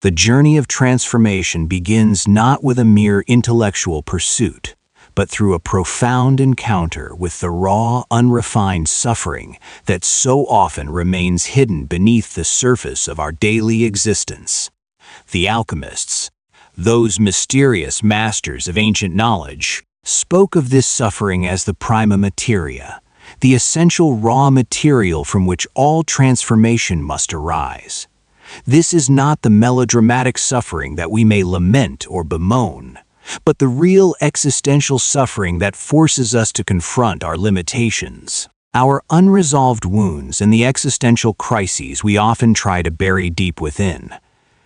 The journey of transformation begins not with a mere intellectual pursuit, but through a profound encounter with the raw, unrefined suffering that so often remains hidden beneath the surface of our daily existence. The alchemists, those mysterious masters of ancient knowledge, spoke of this suffering as the prima materia, the essential raw material from which all transformation must arise. This is not the melodramatic suffering that we may lament or bemoan, but the real existential suffering that forces us to confront our limitations, our unresolved wounds, and the existential crises we often try to bury deep within.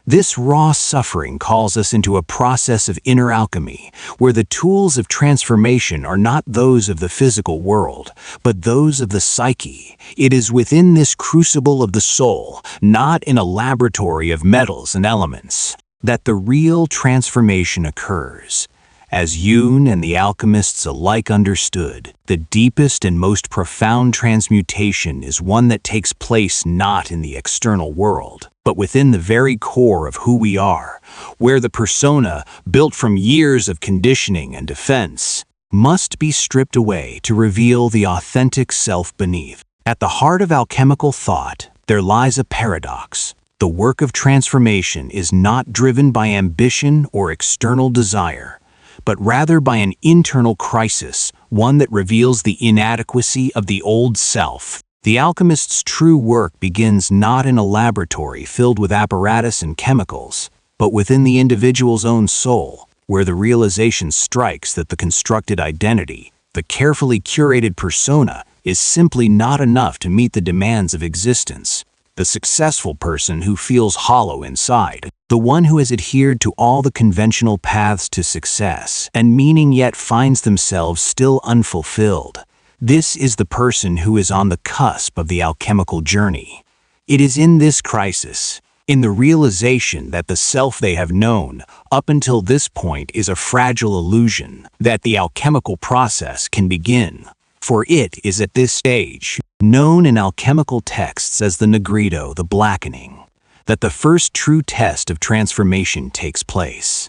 This raw suffering calls us into a process of inner alchemy, where the tools of transformation are not those of the physical world, but those of the psyche. It is within this crucible of the soul, not in a laboratory of metals and elements, that the real transformation occurs. As Jung and the alchemists alike understood, the deepest and most profound transmutation is one that takes place not in the external world, but within the very core of who we are, where the persona, built from years of conditioning and defense, must be stripped away to reveal the authentic self beneath. At the heart of alchemical thought, there lies a paradox. The work of transformation is not driven by ambition or external desire, but rather by an internal crisis, one that reveals the inadequacy of the old self. The alchemist's true work begins not in a laboratory filled with apparatus and chemicals, but within the individual's own soul, where the realization strikes that the constructed identity, the carefully curated persona, is simply not enough to meet the demands of existence. The successful person who feels hollow inside, the one who has adhered to all the conventional paths to success and meaning yet finds themselves still unfulfilled. This is the person who is on the cusp of the alchemical journey. It is in this crisis, in the realization that the self they have known up until this point is a fragile illusion, that the alchemical process can begin. For it is at this stage, known in alchemical texts as the Nigredo, the blackening, that the first true test of transformation takes place.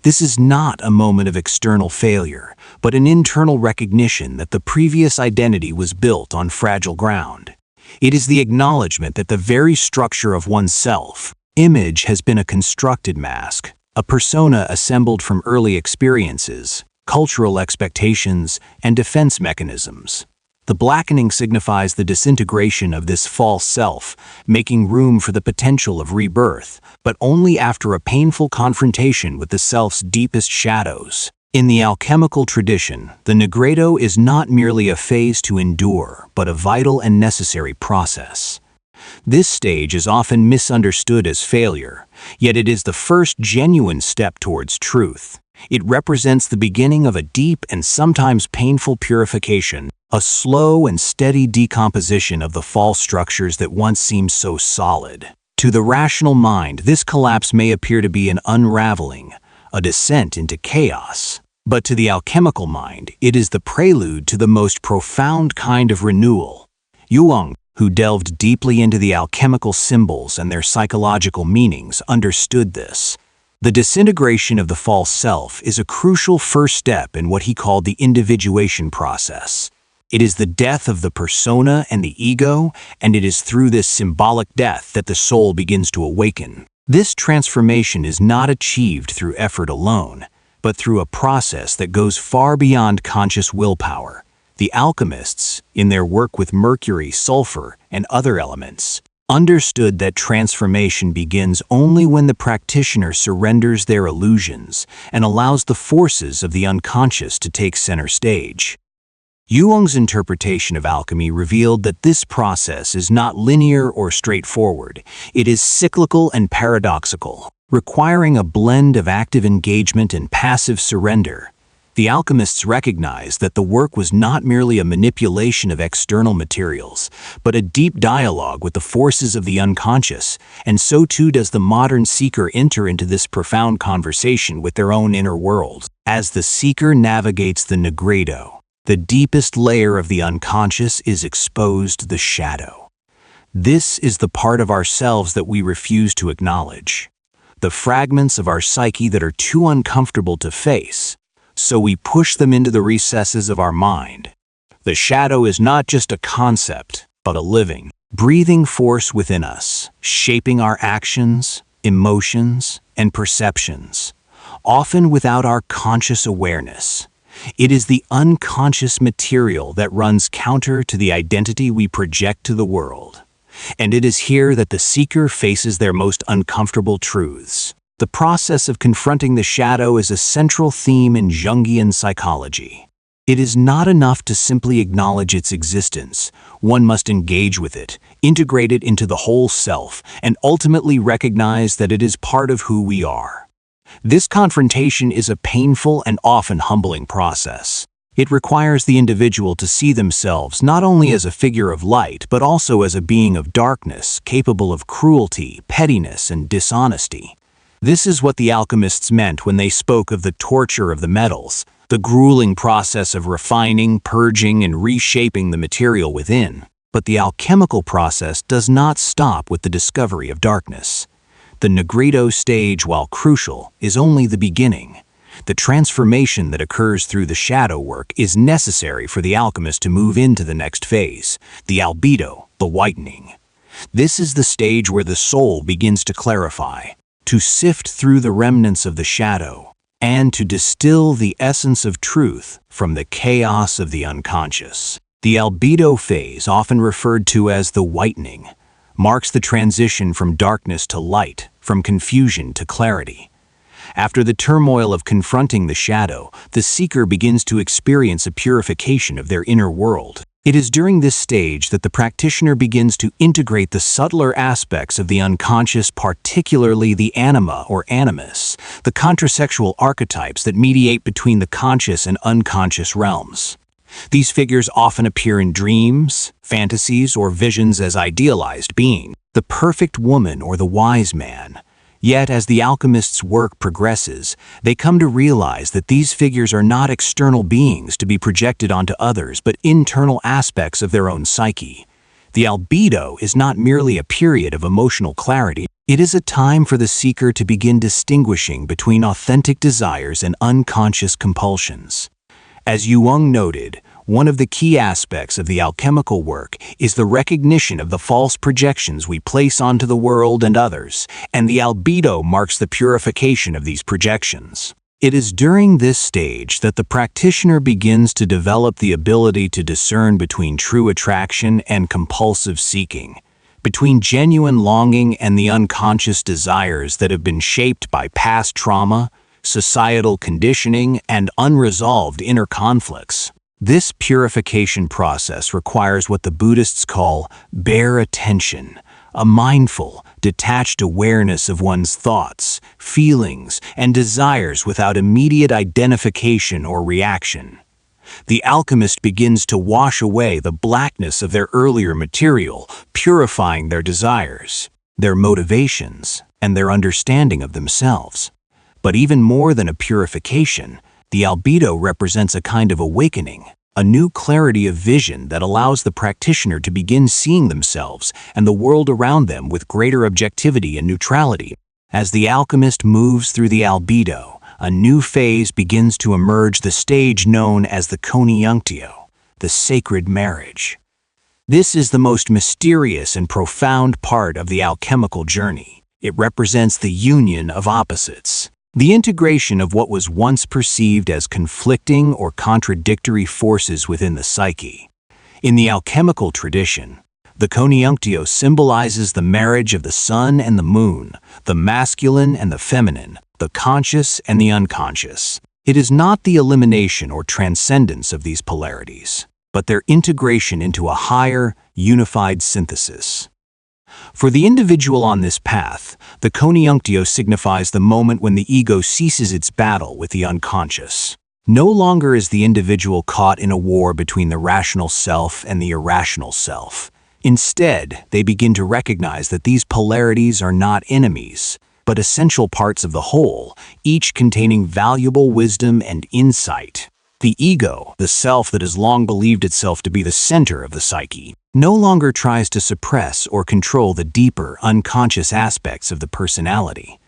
This is not a moment of external failure, but an internal recognition that the previous identity was built on fragile ground. It is the acknowledgement that the very structure of one's self-image has been a constructed mask, a persona assembled from early experiences, cultural expectations, and defense mechanisms. The blackening signifies the disintegration of this false self, making room for the potential of rebirth, but only after a painful confrontation with the self's deepest shadows. In the alchemical tradition, the Nigredo is not merely a phase to endure, but a vital and necessary process. This stage is often misunderstood as failure, yet it is the first genuine step towards truth. It represents the beginning of a deep and sometimes painful purification, a slow and steady decomposition of the false structures that once seemed so solid. To the rational mind, this collapse may appear to be an unraveling, a descent into chaos. But to the alchemical mind, it is the prelude to the most profound kind of renewal. Jung, who delved deeply into the alchemical symbols and their psychological meanings, understood this. The disintegration of the false self is a crucial first step in what he called the individuation process. It is the death of the persona and the ego, and it is through this symbolic death that the soul begins to awaken. This transformation is not achieved through effort alone, but through a process that goes far beyond conscious willpower. The alchemists, in their work with mercury, sulfur, and other elements, understood that transformation begins only when the practitioner surrenders their illusions and allows the forces of the unconscious to take center stage. Jung's interpretation of alchemy revealed that this process is not linear or straightforward. It is cyclical and paradoxical, requiring a blend of active engagement and passive surrender. The alchemists recognized that the work was not merely a manipulation of external materials, but a deep dialogue with the forces of the unconscious, and so too does the modern seeker enter into this profound conversation with their own inner world. As the seeker navigates the Nigredo, the deepest layer of the unconscious is exposed, the shadow. This is the part of ourselves that we refuse to acknowledge. the fragments of our psyche that are too uncomfortable to face, so we push them into the recesses of our mind. The shadow is not just a concept, but a living, breathing force within us, shaping our actions, emotions, and perceptions, often without our conscious awareness. It is the unconscious material that runs counter to the identity we project to the world. And it is here that the seeker faces their most uncomfortable truths. The process of confronting the shadow is a central theme in Jungian psychology. It is not enough to simply acknowledge its existence. One must engage with it, integrate it into the whole self, and ultimately recognize that it is part of who we are. This confrontation is a painful and often humbling process. It requires the individual to see themselves not only as a figure of light, but also as a being of darkness, capable of cruelty, pettiness, and dishonesty. This is what the alchemists meant when they spoke of the torture of the metals, the grueling process of refining, purging, and reshaping the material within. But the alchemical process does not stop with the discovery of darkness. The Nigredo stage, while crucial, is only the beginning. The transformation that occurs through the shadow work is necessary for the alchemist to move into the next phase, the Albedo, the whitening. This is the stage where the soul begins to clarify, to sift through the remnants of the shadow, and to distill the essence of truth from the chaos of the unconscious. The Albedo phase, often referred to as the whitening, marks the transition from darkness to light, from confusion to clarity. After the turmoil of confronting the shadow, the seeker begins to experience a purification of their inner world. It is during this stage that the practitioner begins to integrate the subtler aspects of the unconscious, particularly the anima or animus, the contrasexual archetypes that mediate between the conscious and unconscious realms. These figures often appear in dreams, fantasies, or visions as idealized beings, the perfect woman or the wise man. Yet, as the alchemist's work progresses, they come to realize that these figures are not external beings to be projected onto others, but internal aspects of their own psyche. The albedo is not merely a period of emotional clarity. It is a time for the seeker to begin distinguishing between authentic desires and unconscious compulsions. As Jung noted, one of the key aspects of the alchemical work is the recognition of the false projections we place onto the world and others, and the albedo marks the purification of these projections. It is during this stage that the practitioner begins to develop the ability to discern between true attraction and compulsive seeking, between genuine longing and the unconscious desires that have been shaped by past trauma, societal conditioning, and unresolved inner conflicts. This purification process requires what the Buddhists call bare attention, a mindful, detached awareness of one's thoughts, feelings, and desires without immediate identification or reaction. The alchemist begins to wash away the blackness of their earlier material, purifying their desires, their motivations, and their understanding of themselves. But even more than a purification, the albedo represents a kind of awakening, a new clarity of vision that allows the practitioner to begin seeing themselves and the world around them with greater objectivity and neutrality. As the alchemist moves through the albedo, a new phase begins to emerge, the stage known as the conjunctio, the sacred marriage. This is the most mysterious and profound part of the alchemical journey. It represents the union of opposites. The integration of what was once perceived as conflicting or contradictory forces within the psyche. In the alchemical tradition, the conjunctio symbolizes the marriage of the sun and the moon, the masculine and the feminine, the conscious and the unconscious. It is not the elimination or transcendence of these polarities, but their integration into a higher, unified synthesis. For the individual on this path, the conjunctio signifies the moment when the ego ceases its battle with the unconscious. No longer is the individual caught in a war between the rational self and the irrational self. Instead, they begin to recognize that these polarities are not enemies, but essential parts of the whole, each containing valuable wisdom and insight. The ego, the self that has long believed itself to be the center of the psyche, no longer tries to suppress or control the deeper, unconscious aspects of the personality.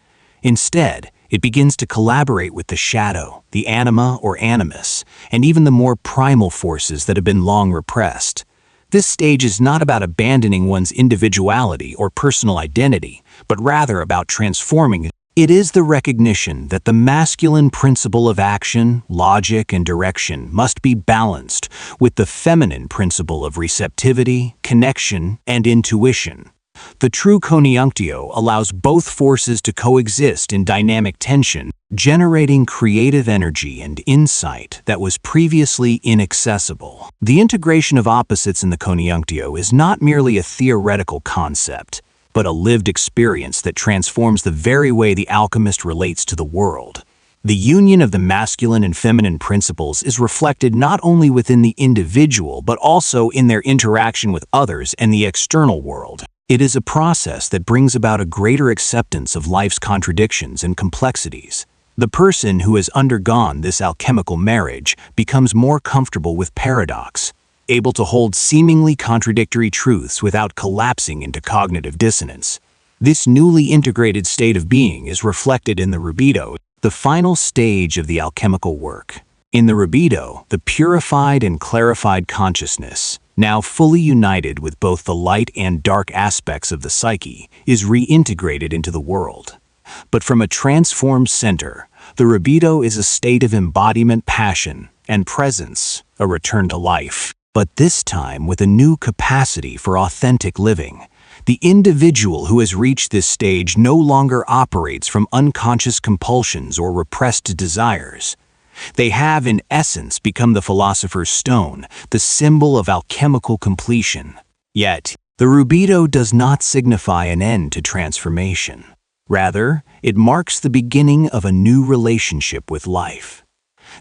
Instead, it begins to collaborate with the shadow, the anima or animus, and even the more primal forces that have been long repressed. This stage is not about abandoning one's individuality or personal identity, but rather about transforming it. It is the recognition that the masculine principle of action, logic, and direction must be balanced with the feminine principle of receptivity, connection, and intuition. The true coniunctio allows both forces to coexist in dynamic tension, generating creative energy and insight that was previously inaccessible. The integration of opposites in the coniunctio is not merely a theoretical concept, but a lived experience that transforms the very way the alchemist relates to the world. The union of the masculine and feminine principles is reflected not only within the individual, but also in their interaction with others and the external world. It is a process that brings about a greater acceptance of life's contradictions and complexities. The person who has undergone this alchemical marriage becomes more comfortable with paradox, able to hold seemingly contradictory truths without collapsing into cognitive dissonance. This newly integrated state of being is reflected in the Rubedo, the final stage of the alchemical work. In the Rubedo, the purified and clarified consciousness, now fully united with both the light and dark aspects of the psyche, is reintegrated into the world. But from a transformed center, the Rubedo is a state of embodiment, passion, and presence, a return to life. But this time with a new capacity for authentic living. The individual who has reached this stage no longer operates from unconscious compulsions or repressed desires. They have, in essence, become the philosopher's stone, the symbol of alchemical completion. Yet, the Rubedo does not signify an end to transformation. Rather, it marks the beginning of a new relationship with life.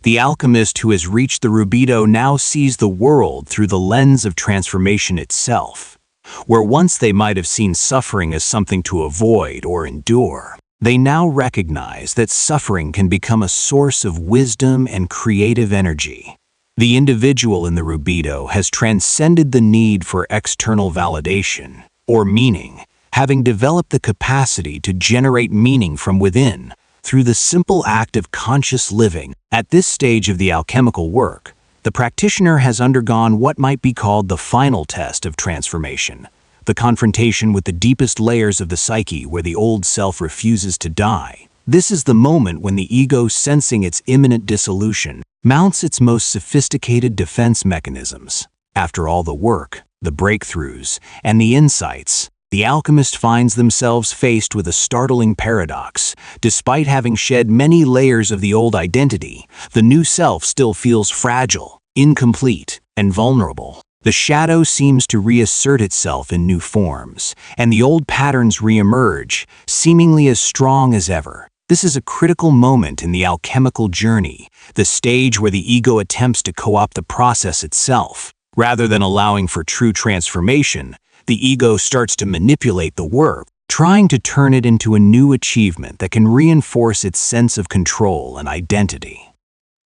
The alchemist who has reached the Rubedo now sees the world through the lens of transformation itself. Where once they might have seen suffering as something to avoid or endure, they now recognize that suffering can become a source of wisdom and creative energy. The individual in the Rubedo has transcended the need for external validation or meaning, having developed the capacity to generate meaning from within through the simple act of conscious living. At this stage of the alchemical work, the practitioner has undergone what might be called the final test of transformation, the confrontation with the deepest layers of the psyche where the old self refuses to die. This is the moment when the ego, sensing its imminent dissolution, mounts its most sophisticated defense mechanisms. After all the work, the breakthroughs, and the insights, the alchemist finds themselves faced with a startling paradox. Despite having shed many layers of the old identity, the new self still feels fragile, incomplete, and vulnerable. The shadow seems to reassert itself in new forms, and the old patterns reemerge, seemingly as strong as ever. This is a critical moment in the alchemical journey, the stage where the ego attempts to co-opt the process itself. Rather than allowing for true transformation, the ego starts to manipulate the work, trying to turn it into a new achievement that can reinforce its sense of control and identity.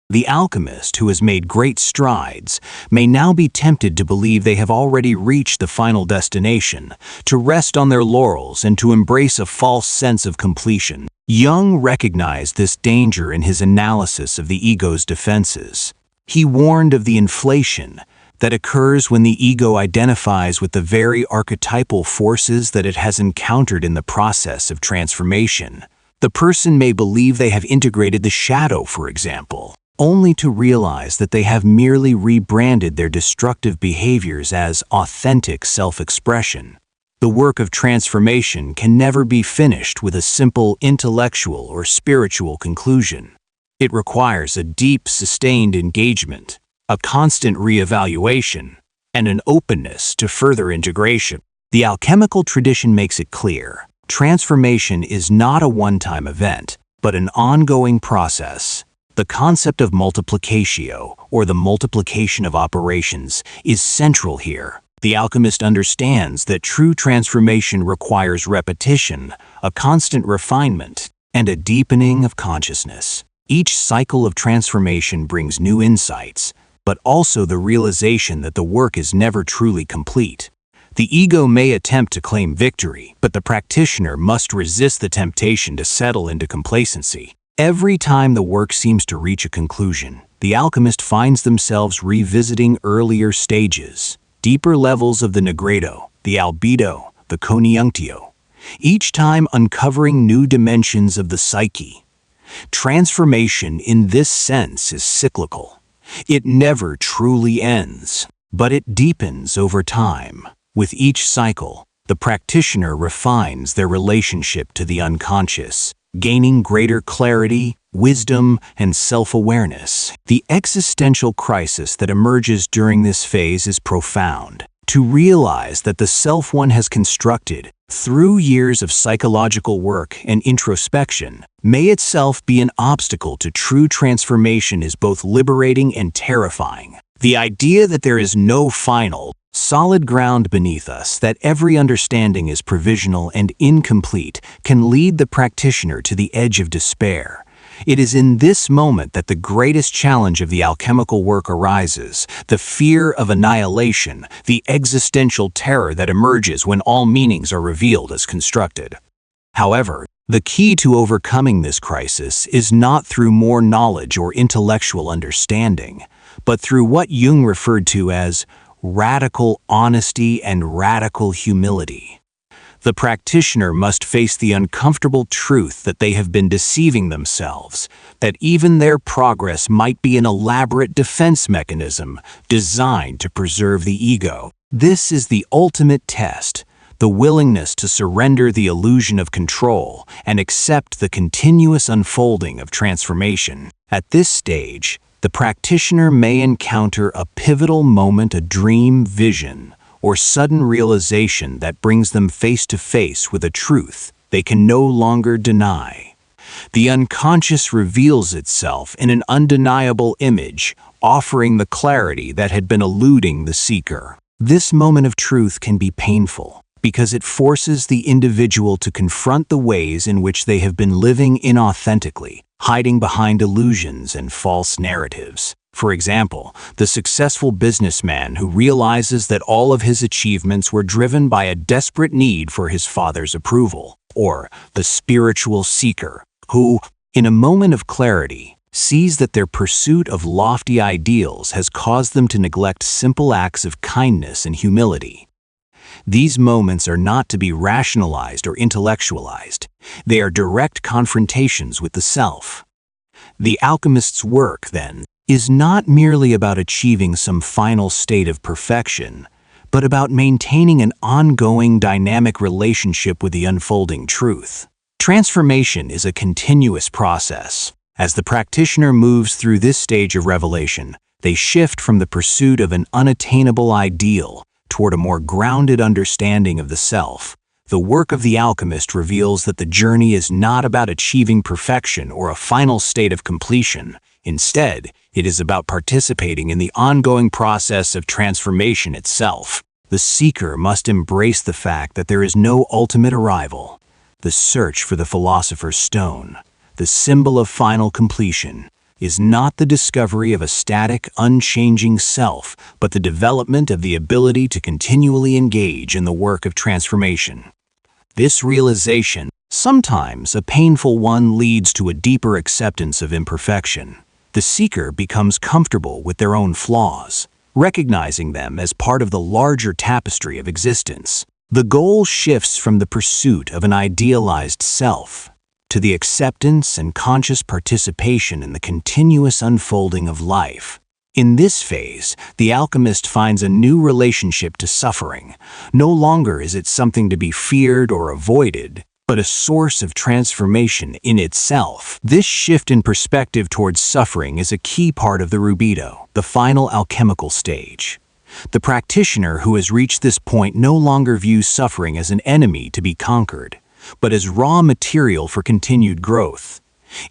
The alchemist, who has made great strides, may now be tempted to believe they have already reached the final destination, to rest on their laurels and to embrace a false sense of completion. Jung recognized this danger in his analysis of the ego's defenses. He warned of the inflation that occurs when the ego identifies with the very archetypal forces that it has encountered in the process of transformation. The person may believe they have integrated the shadow, for example, only to realize that they have merely rebranded their destructive behaviors as authentic self-expression. The work of transformation can never be finished with a simple intellectual or spiritual conclusion. It requires a deep, sustained engagement, a constant reevaluation, and an openness to further integration. The alchemical tradition makes it clear: transformation is not a one-time event, but an ongoing process. The concept of multiplicatio, or the multiplication of operations, is central here. The alchemist understands that true transformation requires repetition, a constant refinement, and a deepening of consciousness. Each cycle of transformation brings new insights, but also the realization that the work is never truly complete. The ego may attempt to claim victory, but the practitioner must resist the temptation to settle into complacency. Every time the work seems to reach a conclusion, the alchemist finds themselves revisiting earlier stages, deeper levels of the Nigredo, the Albedo, the conjunctio, each time uncovering new dimensions of the psyche. Transformation in this sense is cyclical. It never truly ends, but it deepens over time. With each cycle, the practitioner refines their relationship to the unconscious, gaining greater clarity, wisdom, and self-awareness. The existential crisis that emerges during this phase is profound. To realize that the self one has constructed, through years of psychological work and introspection, may itself be an obstacle to true transformation is both liberating and terrifying. The idea that there is no final, solid ground beneath us, that every understanding is provisional and incomplete, can lead the practitioner to the edge of despair. It is in this moment that the greatest challenge of the alchemical work arises, the fear of annihilation, the existential terror that emerges when all meanings are revealed as constructed. However, the key to overcoming this crisis is not through more knowledge or intellectual understanding, but through what Jung referred to as radical honesty and radical humility. The practitioner must face the uncomfortable truth that they have been deceiving themselves, that even their progress might be an elaborate defense mechanism designed to preserve the ego. This is the ultimate test, the willingness to surrender the illusion of control and accept the continuous unfolding of transformation. At this stage, the practitioner may encounter a pivotal moment, a dream, vision, or sudden realization that brings them face to face with a truth they can no longer deny. The unconscious reveals itself in an undeniable image, offering the clarity that had been eluding the seeker. This moment of truth can be painful, because it forces the individual to confront the ways in which they have been living inauthentically, hiding behind illusions and false narratives. For example, the successful businessman who realizes that all of his achievements were driven by a desperate need for his father's approval, or the spiritual seeker who, in a moment of clarity, sees that their pursuit of lofty ideals has caused them to neglect simple acts of kindness and humility. These moments are not to be rationalized or intellectualized. They are direct confrontations with the self. The alchemist's work, then, is not merely about achieving some final state of perfection, but about maintaining an ongoing dynamic relationship with the unfolding truth. Transformation is a continuous process. As the practitioner moves through this stage of revelation, they shift from the pursuit of an unattainable ideal toward a more grounded understanding of the self. The work of the alchemist reveals that the journey is not about achieving perfection or a final state of completion. Instead, it is about participating in the ongoing process of transformation itself. The seeker must embrace the fact that there is no ultimate arrival. The search for the philosopher's stone, the symbol of final completion, is not the discovery of a static, unchanging self, but the development of the ability to continually engage in the work of transformation. This realization, sometimes a painful one, leads to a deeper acceptance of imperfection. The seeker becomes comfortable with their own flaws, recognizing them as part of the larger tapestry of existence. The goal shifts from the pursuit of an idealized self to the acceptance and conscious participation in the continuous unfolding of life. In this phase, the alchemist finds a new relationship to suffering. No longer is it something to be feared or avoided, but a source of transformation in itself. This shift in perspective towards suffering is a key part of the Rubedo, the final alchemical stage. The practitioner who has reached this point no longer views suffering as an enemy to be conquered, but as raw material for continued growth.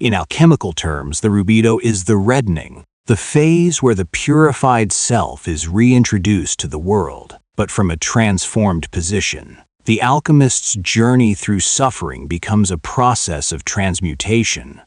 In alchemical terms, the Rubedo is the reddening, the phase where the purified self is reintroduced to the world, but from a transformed position. The alchemist's journey through suffering becomes a process of transmutation.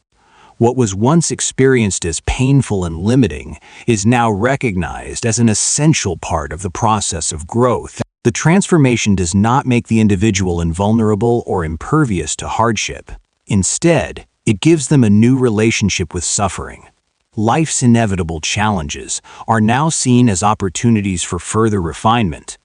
What was once experienced as painful and limiting is now recognized as an essential part of the process of growth. The transformation does not make the individual invulnerable or impervious to hardship. Instead, it gives them a new relationship with suffering. Life's inevitable challenges are now seen as opportunities for further refinement.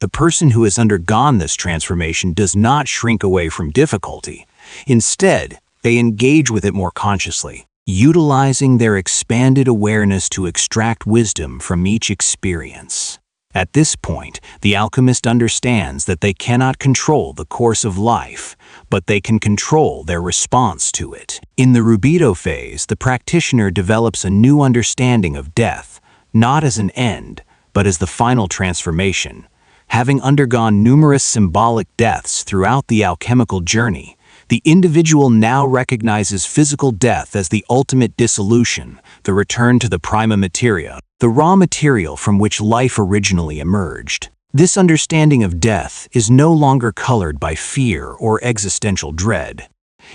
The person who has undergone this transformation does not shrink away from difficulty. Instead, they engage with it more consciously, utilizing their expanded awareness to extract wisdom from each experience. At this point, the alchemist understands that they cannot control the course of life, but they can control their response to it. In the Rubedo phase, the practitioner develops a new understanding of death, not as an end, but as the final transformation. Having undergone numerous symbolic deaths throughout the alchemical journey, the individual now recognizes physical death as the ultimate dissolution, the return to the prima materia, the raw material from which life originally emerged. This understanding of death is no longer colored by fear or existential dread.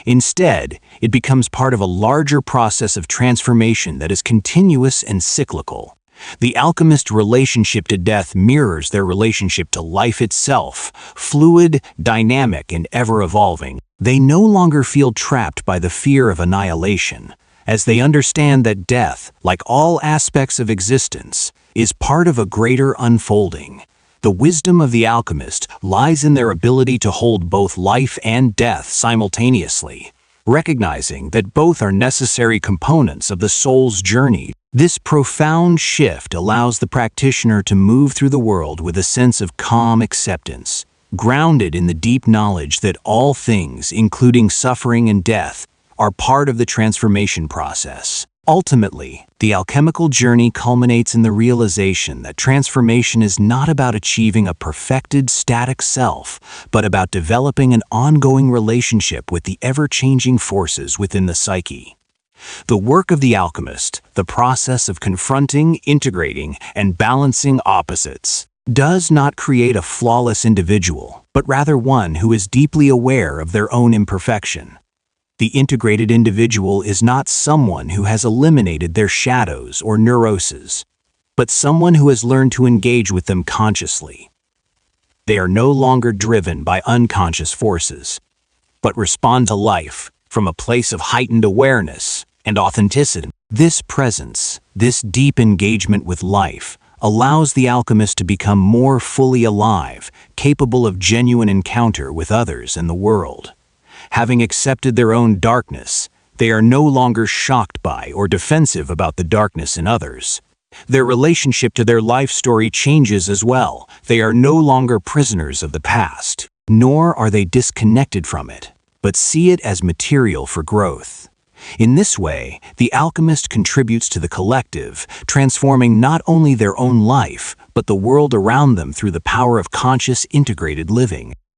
Instead, it becomes part of a larger process of transformation that is continuous and cyclical. The alchemist's relationship to death mirrors their relationship to life itself, fluid, dynamic, and ever-evolving. They no longer feel trapped by the fear of annihilation, as they understand that death, like all aspects of existence, is part of a greater unfolding. The wisdom of the alchemist lies in their ability to hold both life and death simultaneously, recognizing that both are necessary components of the soul's journey. This profound shift allows the practitioner to move through the world with a sense of calm acceptance, grounded in the deep knowledge that all things, including suffering and death, are part of the transformation process. Ultimately, the alchemical journey culminates in the realization that transformation is not about achieving a perfected, static self, but about developing an ongoing relationship with the ever-changing forces within the psyche. The work of the alchemist, the process of confronting, integrating, and balancing opposites, does not create a flawless individual, but rather one who is deeply aware of their own imperfection. The integrated individual is not someone who has eliminated their shadows or neuroses, but someone who has learned to engage with them consciously. They are no longer driven by unconscious forces, but respond to life from a place of heightened awareness and authenticity. This presence, this deep engagement with life, allows the alchemist to become more fully alive, capable of genuine encounter with others and the world. Having accepted their own darkness, they are no longer shocked by or defensive about the darkness in others. Their relationship to their life story changes as well. They are no longer prisoners of the past, nor are they disconnected from it, but see it as material for growth. In this way, the alchemist contributes to the collective, transforming not only their own life, but the world around them through the power of conscious, integrated living.